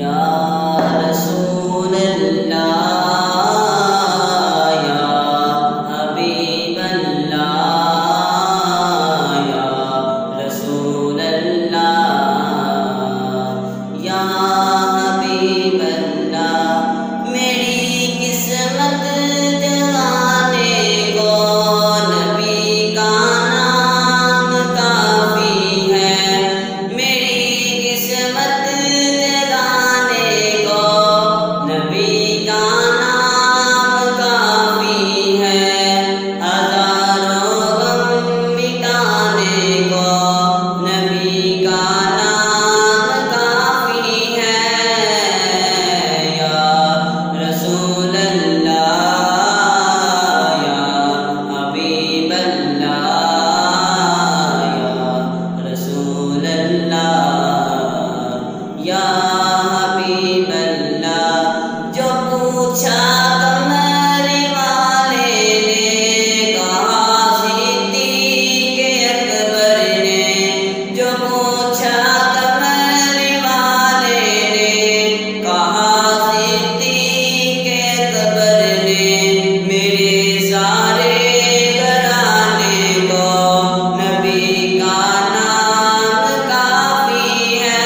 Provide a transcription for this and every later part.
या रसूल अल्लाह या हबीब अल्लाह या रसूल अल्लाह या हबीब अल्लाह। मेरी किस्मत जगाने को नबी का नाम काफी है। मेरी किस्मत नबी का नाम काफी है। हजारों गम मिटाने को नबी का नाम काफी है। या रसूल अल्लाह या हबीब अल्लाह या रसूल अल्लाह या हबीब अल्लाह। जो पूछा कमर वाले ने कहा सिद्दीक़ अकबर ने। जो पूछा कमर वाले ने कहा सिद्दीक़ अकबर ने। मेरे सारे घराने को नबी का नाम काफी है।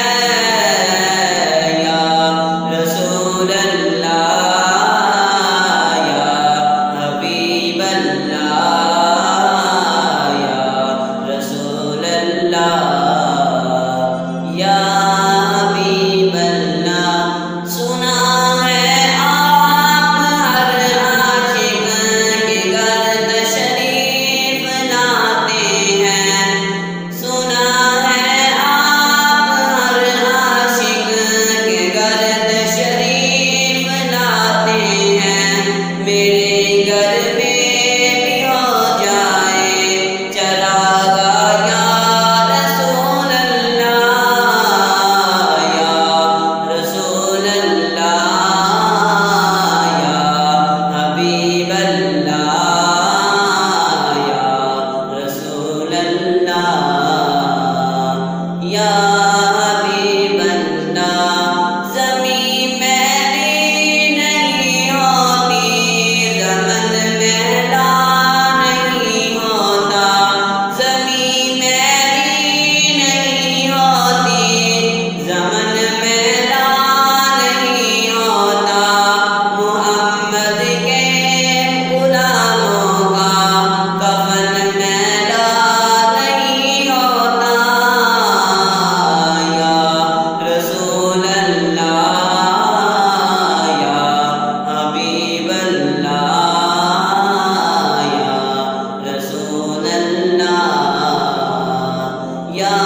या रसूल अल्लाह या